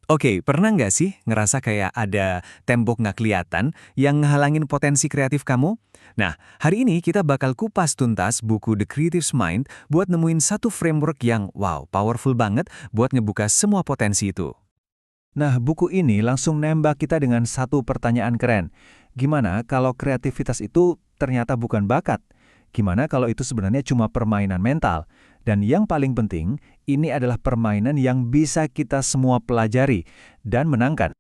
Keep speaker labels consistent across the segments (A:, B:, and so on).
A: Oke, pernah nggak sih ngerasa kayak ada tembok nggak kelihatan yang ngehalangin potensi kreatif kamu? Nah, hari ini kita bakal kupas tuntas buku The Creative's Mind buat nemuin satu framework yang wow, powerful banget buat ngebuka semua potensi itu.
B: Nah, buku ini langsung nembak kita dengan satu pertanyaan keren. Gimana kalau kreativitas itu ternyata bukan bakat? Gimana kalau itu sebenarnya cuma permainan mental? Dan yang paling penting, ini adalah permainan yang bisa kita semua pelajari dan menangkan.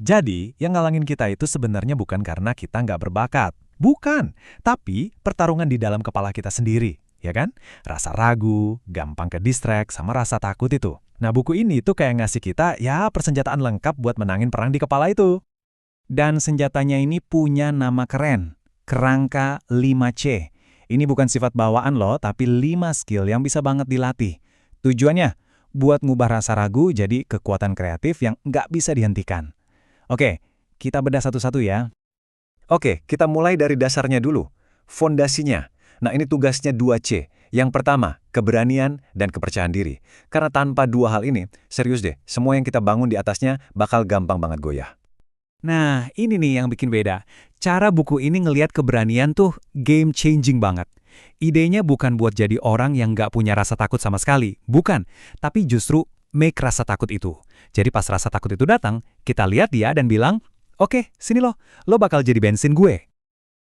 C: Jadi, yang ngalangin kita itu sebenarnya bukan karena kita nggak berbakat. Bukan, tapi pertarungan di dalam kepala kita sendiri, ya kan? Rasa ragu, gampang ke distract, sama rasa takut itu. Nah, buku ini tuh kayak ngasih kita, ya persenjataan lengkap buat menangin perang di kepala itu.
B: Dan senjatanya ini punya nama keren, Kerangka 5C. Ini bukan sifat bawaan loh, tapi 5 skill yang bisa banget dilatih. Tujuannya, buat ngubah rasa ragu jadi kekuatan kreatif yang nggak bisa dihentikan. Oke, kita bedah satu-satu ya.
D: Oke, kita mulai dari dasarnya dulu. Fondasinya. Nah, ini tugasnya 2C. Yang pertama, keberanian dan kepercayaan diri. Karena tanpa dua hal ini, serius deh, semua yang kita bangun di atasnya bakal gampang banget goyah.
A: Nah, ini nih yang bikin beda. Cara buku ini ngelihat keberanian tuh game changing banget. Idenya bukan buat jadi orang yang nggak punya rasa takut sama sekali. Bukan, tapi justru make rasa takut itu. Jadi pas rasa takut itu datang, kita lihat dia dan bilang, oke, sini lo bakal jadi bensin gue.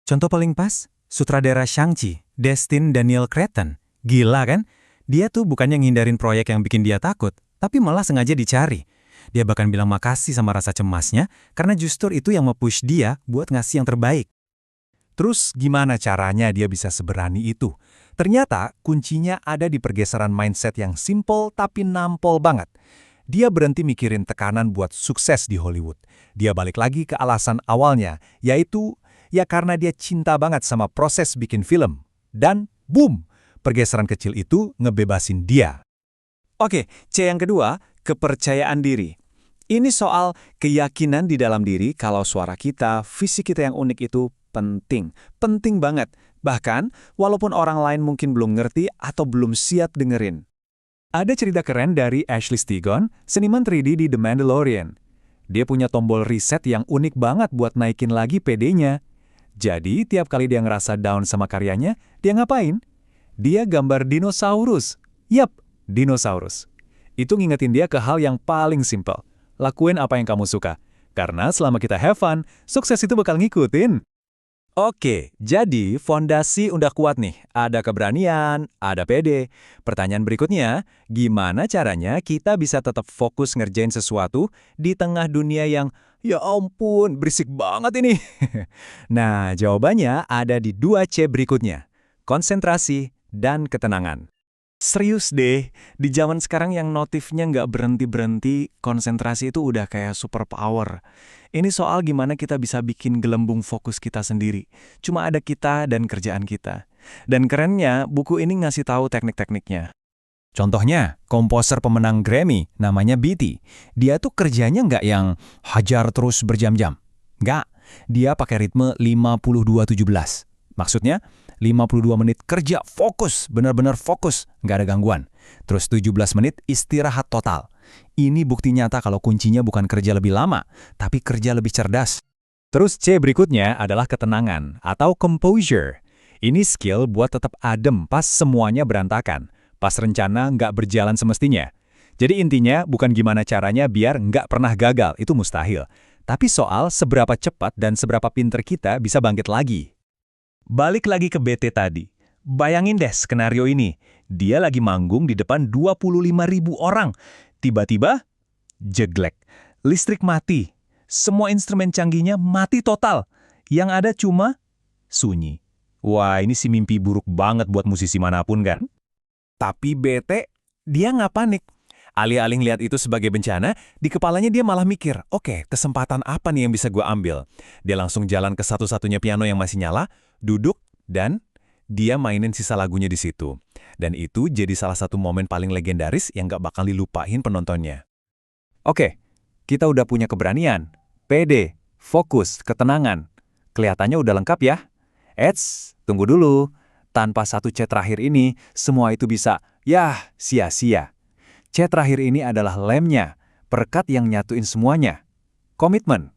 C: Contoh paling pas, sutradara Shang-Chi, Destin Daniel Cretton. Gila kan? Dia tuh bukannya ngindarin proyek yang bikin dia takut, tapi malah sengaja dicari. Dia bahkan bilang makasih sama rasa cemasnya, karena justru itu yang nge-push dia buat ngasih yang terbaik.
B: Terus gimana caranya dia bisa seberani itu? Ternyata kuncinya ada di pergeseran mindset yang simple tapi nampol banget. Dia berhenti mikirin tekanan buat sukses di Hollywood. Dia balik lagi ke alasan awalnya, yaitu ya karena dia cinta banget sama proses bikin film. Dan boom, pergeseran kecil itu ngebebasin dia.
D: Oke, C yang kedua, kepercayaan diri. Ini soal keyakinan di dalam diri kalau suara kita, fisik kita yang unik itu penting. Penting banget. Bahkan, walaupun orang lain mungkin belum ngerti atau belum siap dengerin.
C: Ada cerita keren dari Ashley Stegon, seniman 3D di The Mandalorian. Dia punya tombol reset yang unik banget buat naikin lagi PD-nya. Jadi, tiap kali dia ngerasa down sama karyanya, dia ngapain? Dia gambar dinosaurus. Yap, dinosaurus. Itu ngingetin dia ke hal yang paling simpel. Lakuin apa yang kamu suka. Karena selama kita have fun, sukses itu bakal ngikutin.
D: Oke, jadi fondasi udah kuat nih. Ada keberanian, ada PD. Pertanyaan berikutnya, gimana caranya kita bisa tetap fokus ngerjain sesuatu di tengah dunia yang, ya ampun, berisik banget ini? Nah, jawabannya ada di 2C berikutnya. Konsentrasi dan ketenangan.
B: Serius deh, di zaman sekarang yang notifnya nggak berhenti-berhenti, konsentrasi itu udah kayak superpower. Ini soal gimana kita bisa bikin gelembung fokus kita sendiri. Cuma ada kita dan kerjaan kita. Dan kerennya, buku ini ngasih tahu teknik-tekniknya.
C: Contohnya, komposer pemenang Grammy, namanya Beatty. Dia tuh kerjanya nggak yang hajar terus berjam-jam. Nggak, dia pakai ritme 52-17. Maksudnya, 52 menit kerja fokus, benar-benar fokus, nggak ada gangguan. Terus 17 menit istirahat total. Ini bukti nyata kalau kuncinya bukan kerja lebih lama, tapi kerja lebih cerdas.
D: Terus C berikutnya adalah ketenangan atau composure. Ini skill buat tetap adem pas semuanya berantakan, pas rencana nggak berjalan semestinya. Jadi intinya bukan gimana caranya biar nggak pernah gagal, itu mustahil. Tapi soal seberapa cepat dan seberapa pinter kita bisa bangkit lagi. Balik lagi ke BT tadi. Bayangin deh skenario ini. Dia lagi manggung di depan 25.000 orang. Tiba-tiba, jeglek. Listrik mati. Semua instrumen canggihnya mati total. Yang ada cuma sunyi. Wah, ini sih mimpi buruk banget buat musisi manapun kan?
B: Tapi BT, dia nggak panik. Alih-alih lihat itu sebagai bencana, di kepalanya dia malah mikir, oke, kesempatan apa nih yang bisa gue ambil? Dia langsung jalan ke satu-satunya piano yang masih nyala, duduk, dan dia mainin sisa lagunya di situ. Dan itu jadi salah satu momen paling legendaris yang gak bakal dilupain penontonnya.
D: Oke, kita udah punya keberanian, PD, fokus, ketenangan. Kelihatannya udah lengkap ya? Eits, tunggu dulu. Tanpa satu C terakhir ini, semua itu bisa, sia-sia. C terakhir ini adalah lemnya,
C: Perekat yang nyatuin semuanya. Komitmen.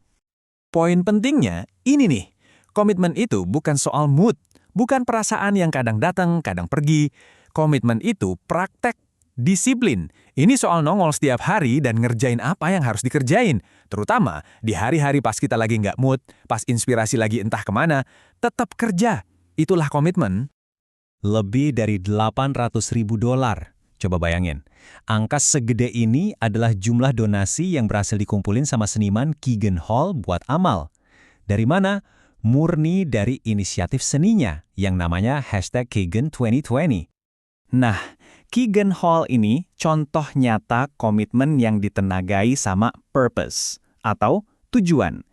B: Poin pentingnya ini nih, komitmen itu bukan soal mood, bukan perasaan yang kadang datang, kadang pergi. Komitmen itu praktek, disiplin. Ini soal nongol setiap hari dan ngerjain apa yang harus dikerjain. Terutama di hari-hari pas kita lagi nggak mood, pas inspirasi lagi entah kemana, tetap kerja. Itulah komitmen.
A: Lebih dari $800.000. Coba bayangin, angka segede ini adalah jumlah donasi yang berhasil dikumpulin sama seniman Keegan Hall buat amal. Dari mana? Murni dari inisiatif seninya yang namanya #Keegan2020. Nah, Keegan Hall ini contoh nyata komitmen yang ditenagai sama purpose atau tujuan.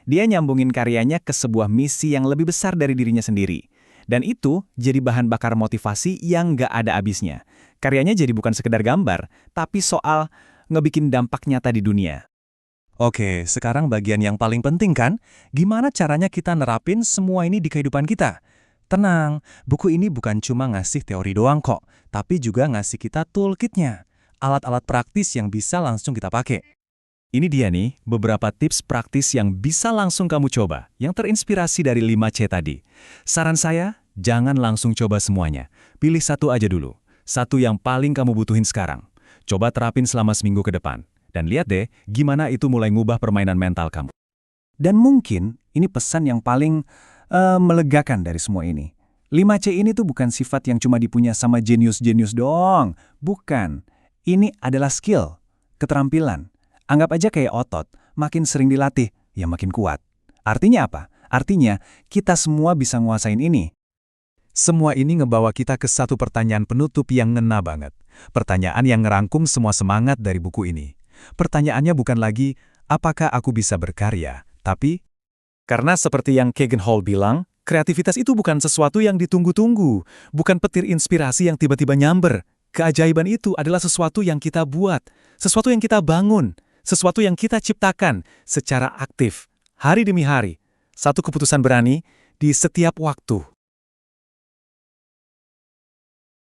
A: Dia nyambungin karyanya ke sebuah misi yang lebih besar dari dirinya sendiri. Dan itu jadi bahan bakar motivasi yang nggak ada habisnya. Karyanya jadi bukan sekedar gambar, tapi soal ngebikin dampak nyata di dunia.
C: Oke, sekarang bagian yang paling penting kan? Gimana caranya kita nerapin semua ini di kehidupan kita? Tenang, buku ini bukan cuma ngasih teori doang kok, tapi juga ngasih kita toolkitnya. Alat-alat praktis yang bisa langsung kita pakai.
A: Ini dia nih, beberapa tips praktis yang bisa langsung kamu coba, yang terinspirasi dari 5C tadi. Saran saya, jangan langsung coba semuanya. Pilih satu aja dulu. Satu yang paling kamu butuhin sekarang. Coba terapin selama seminggu ke depan. Dan lihat deh, gimana itu mulai ngubah permainan mental kamu.
C: Dan mungkin ini pesan yang paling melegakan dari semua ini. 5C ini tuh bukan sifat yang cuma dipunya sama jenius-jenius doang. Bukan. Ini adalah skill, keterampilan. Anggap aja kayak otot, makin sering dilatih, ya makin kuat. Artinya apa? Artinya, kita semua bisa nguasain ini.
A: Semua ini ngebawa kita ke satu pertanyaan penutup yang ngena banget. Pertanyaan yang ngerangkum semua semangat dari buku ini. Pertanyaannya bukan lagi, apakah aku bisa berkarya? Tapi, karena seperti yang Keegan Hall bilang, kreativitas itu bukan sesuatu yang ditunggu-tunggu. Bukan petir inspirasi yang tiba-tiba nyamber. Keajaiban itu adalah sesuatu yang kita buat. Sesuatu yang kita bangun. Sesuatu yang kita ciptakan secara aktif, hari demi hari. Satu keputusan berani di setiap waktu.